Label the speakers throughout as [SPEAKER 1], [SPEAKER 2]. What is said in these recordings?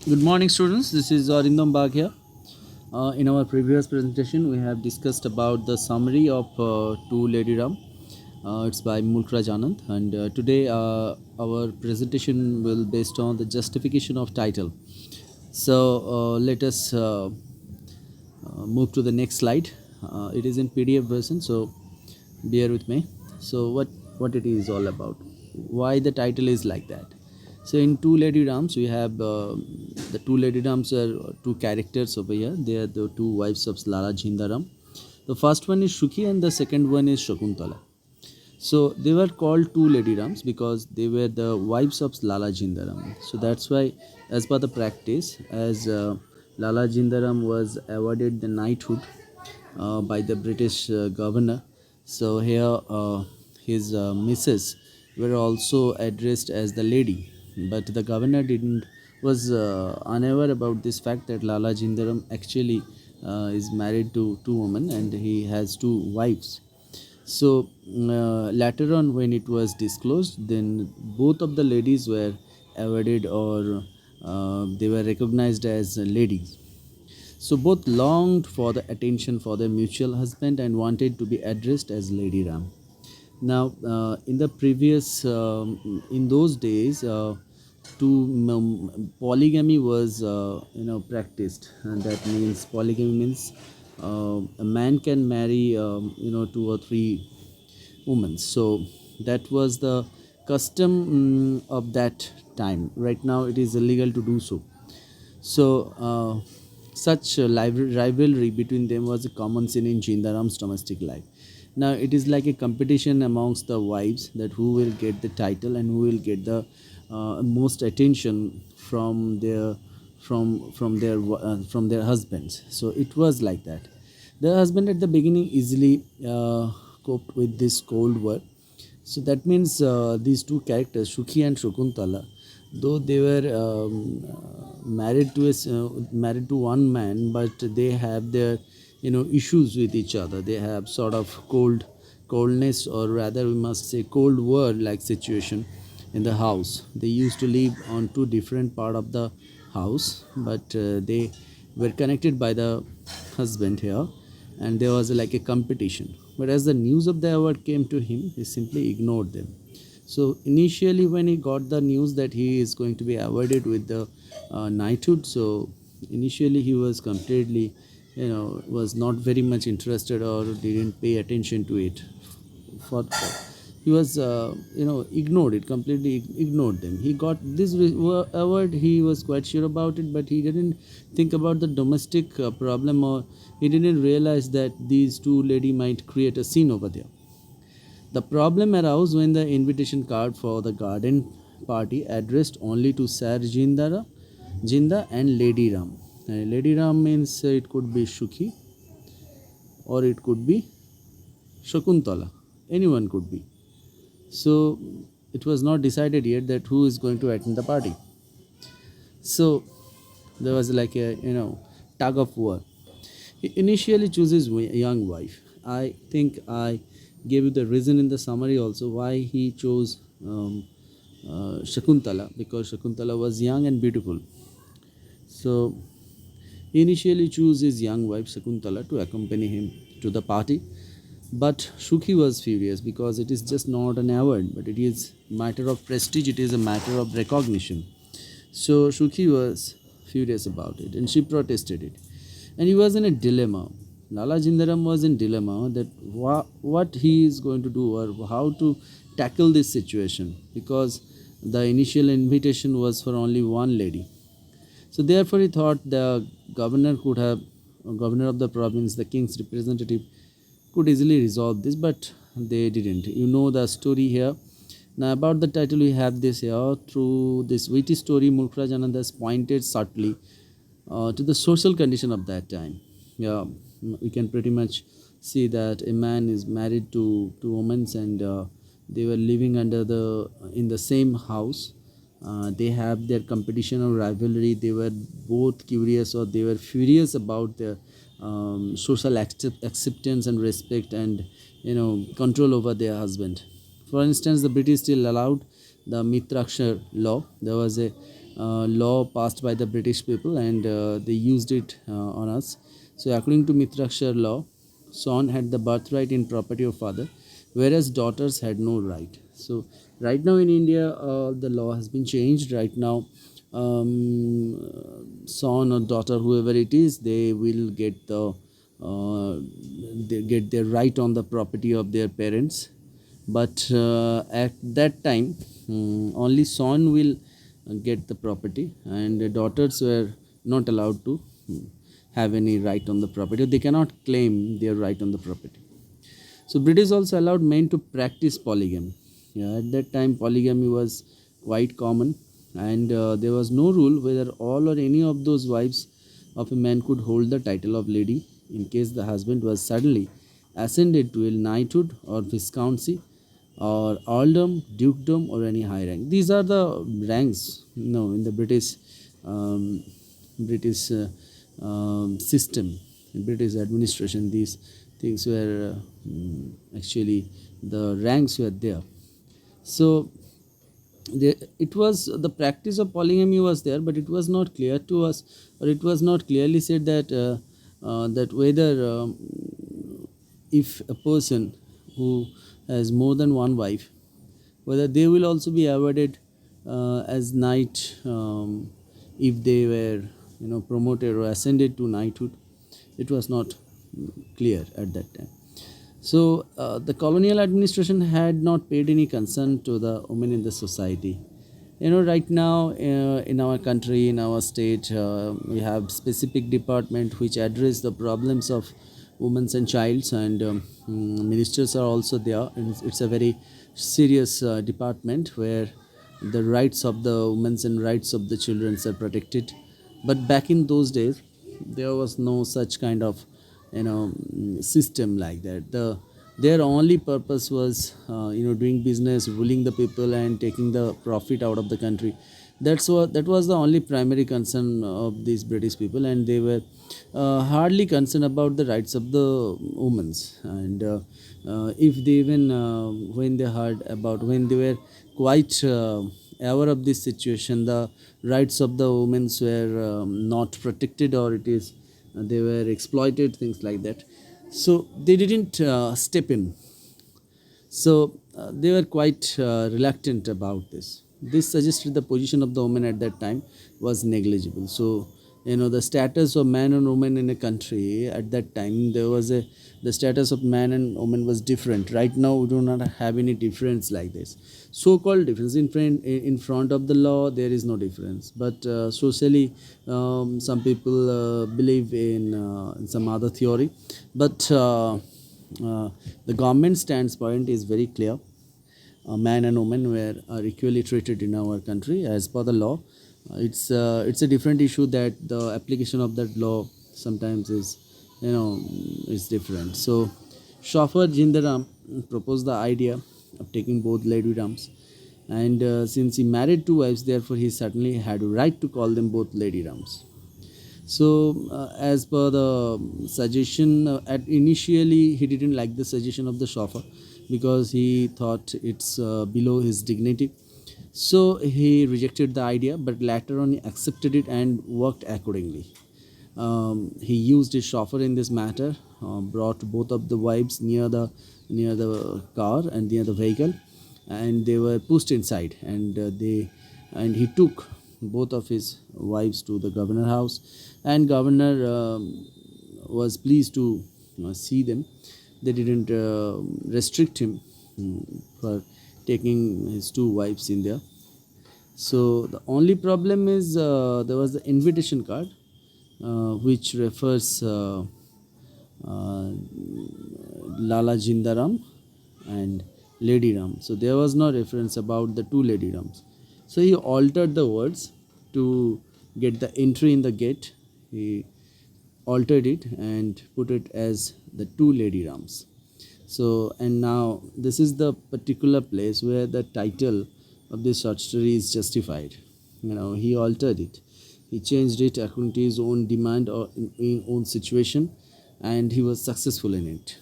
[SPEAKER 1] Good morning, students. This is Arindam Bagh here. In our previous presentation, we have discussed about the summary of Two Lady Ram. It's by Mulkraj Anand, and today our presentation will based on the justification of title. So let us move to the next slide. It is in PDF version, so bear with me. So what it is all about? Why the title is like that? So in Two Lady Rams, we have the Two Lady Rams are two characters over here. They are the two wives of Lala Jhindaram. The first one is Shukhi and the second one is Shakuntala. So they were called Two Lady Rams because they were the wives of Lala Jhindaram. So that's why, as per the practice, as Lala Jhindaram was awarded the knighthood by the British governor. So here his missus were also addressed as the lady, but the governor didn't was unaware about this fact that Lala Jindaram actually is married to two women and he has two wives. So later on, when it was disclosed, then both of the ladies were awarded or they were recognized as ladies. So both longed for the attention for their mutual husband and wanted to be addressed as Lady Ram. Now, in the previous, in those days, polygamy was practiced, and that means polygamy means a man can marry two or three women. So that was the custom of that time. Right now, it is illegal to do so. So, such a rivalry between them was a common scene in Jindaram's domestic life. Now, it is like a competition amongst the wives that who will get the title and who will get the most attention from their husbands. So it was like that. The husband at the beginning easily coped with this cold war. So that means these two characters, Shukhi and Shakuntala, though they were married to one man, but they have their issues with each other. They have sort of coldness, or rather we must say cold war like situation in the house. They used to live on two different part of the house, but they were connected by the husband here, and there was like a competition. But as the news of the award came to him, he simply ignored them. So initially, when he got the news that he is going to be awarded with the knighthood, so initially he was completely, was not very much interested or didn't pay attention to it. For he was, ignored it completely, ignored them. He got this award. He was quite sure about it, but he didn't think about the domestic problem, or he didn't realize that these two lady might create a scene over there. The problem arose when the invitation card for the garden party addressed only to Sir Jinda and Lady Ram. Lady Ram means it could be Shukhi or it could be Shakuntala. Anyone could be. So it was not decided yet that who is going to attend the party. So there was like a tug of war. He initially chooses young wife. I think I gave you the reason in the summary also why he chose Shakuntala, because Shakuntala was young and beautiful. So he initially chose his young wife Shakuntala to accompany him to the party. But Shukhi was furious because it is just not an award, but it is matter of prestige. It is a matter of recognition. So Shukhi was furious about it, and she protested it, and he was in a dilemma. Lala Jindaram was in dilemma that what he is going to do or how to tackle this situation, because the initial invitation was for only one lady. So therefore, he thought the governor could have, governor of the province, the king's representative, could easily resolve this, but they didn't. You know the story here. Now about the title, we have this here. Through this witty story, Mulkraj Anand has pointed subtly to the social condition of that time. Yeah, we can pretty much see that a man is married to two women, and they were living under the in the same house. They have their competition or rivalry. They were both curious or they were furious about their social acceptance and respect and control over their husband. For instance, the British still allowed the Mitraksha law. There was a law passed by the British people, and they used it on us. So according to Mitrakshar law, son had the birthright in property of father, whereas daughters had no right. So right now in India, the law has been changed. Right now, son or daughter, whoever it is, they will get they get their right on the property of their parents. But at that time, only son will get the property, and the daughters were not allowed to have any right on the property. They cannot claim their right on the property. So British also allowed men to practice polygamy. Yeah, at that time, polygamy was quite common, and there was no rule whether all or any of those wives of a man could hold the title of lady in case the husband was suddenly ascended to a knighthood or viscountcy or earldom, dukedom, or any high rank. These are the ranks, in the British system, in British administration. These things were actually the ranks were there. So it was the practice of polygamy was there, but it was not clear to us, or it was not clearly said that that whether if a person who has more than one wife, whether they will also be awarded as knight, if they were promoted or ascended to knighthood. It was not clear at that time. So the colonial administration had not paid any concern to the women in the society. Right now in our country, in our state, we have specific department which address the problems of women and childs, and ministers are also there. And it's a very serious department where the rights of the women and rights of the children are protected. But back in those days, there was no such kind of system like that. Their only purpose was doing business, ruling the people, and taking the profit out of the country. That was the only primary concern of these British people, and they were hardly concerned about the rights of the women. And if they even when they heard about, when they were quite aware of this situation, the rights of the women were not protected, or it is they were exploited, things like that. So they didn't step in. So they were quite reluctant about this. This suggested the position of the woman at that time was negligible. So the status of man and woman in a country at that time, the status of man and woman was different. Right now we do not have any difference like this. So-called difference in front of the law, there is no difference. But socially, some people believe in some other theory. But the government standpoint is very clear. Man and woman are equally treated in our country as per the law. It's a different issue that the application of that law sometimes is different. So Shofar Jindaram proposed the idea of taking both Lady Rams, and since he married two wives, therefore he certainly had a right to call them both Lady Rams. So as per the suggestion, initially he didn't like the suggestion of the Shofar, because he thought it's below his dignity. So he rejected the idea, but later on he accepted it and worked accordingly. He used his chauffeur in this matter, brought both of the wives near the car and near the vehicle, and they were pushed inside, and he took both of his wives to the governor house, and governor was pleased to see them. They didn't restrict him for taking his two wives in there. So the only problem is there was the invitation card, which refers Lala Jindaram and Lady Ram. So there was no reference about the two Lady Rams. So he altered the words to get the entry in the gate. He altered it and put it as the two Lady Rams. So, and now this is the particular place where the title of this short story is justified. He altered it. He changed it according to his own demand or in own situation, and he was successful in it.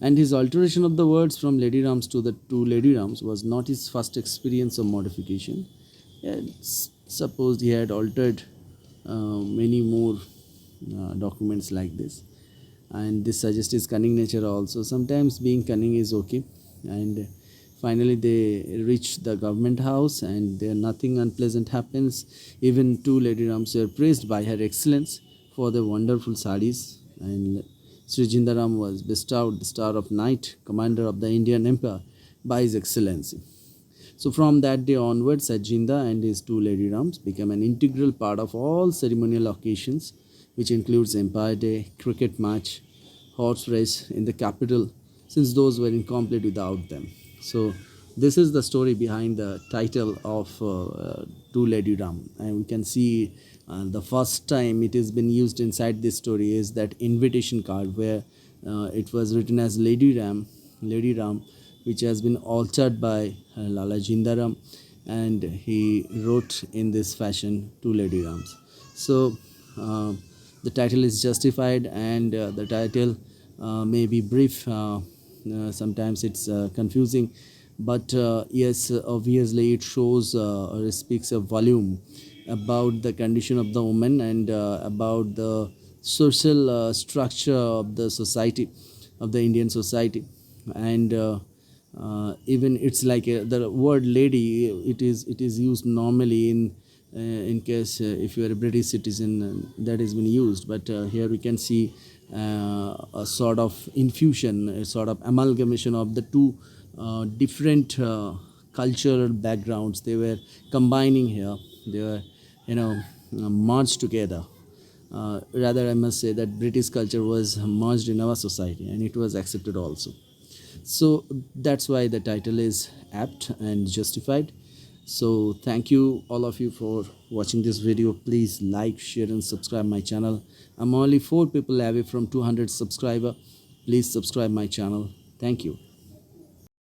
[SPEAKER 1] And his alteration of the words from Lady Rams to the two Lady Rams was not his first experience of modification. It's suppose he had altered many more documents like this, and this suggests his cunning nature also. Sometimes being cunning is okay. And finally they reach the government house, and there nothing unpleasant happens. Even two Lady Rams were praised by her excellence for their wonderful saris, and Sri Jindaram was bestowed the Star of Knight, Commander of the Indian Empire, by His Excellency. So from that day onwards, Sajinda and his two Lady Rams became an integral part of all ceremonial occasions, which includes Empire Day, cricket match, horse race in the capital, since those were incomplete without them. So this is the story behind the title of Two Lady Ram, and we can see the first time it has been used inside this story is that invitation card where it was written as Lady Ram, which has been altered by Lala Jindaram, and he wrote in this fashion Two Lady Rams. So the title is justified, and the title may be brief. Sometimes it's confusing, but yes, obviously it shows or it speaks a volume about the condition of the woman, and about the social structure of the society, of the Indian society. And even it's like the word lady, it is used normally in case if you are a British citizen, that has been used. But here we can see a sort of infusion, a sort of amalgamation of the two different cultural backgrounds. They were combining here. They were, merged together. Rather, I must say that British culture was merged in our society, and it was accepted also. So that's why the title is apt and justified. So thank you all of you for watching this video. Please like, share and subscribe my channel. I'm only 4 people away from 200 subscriber. Please subscribe my channel. Thank you.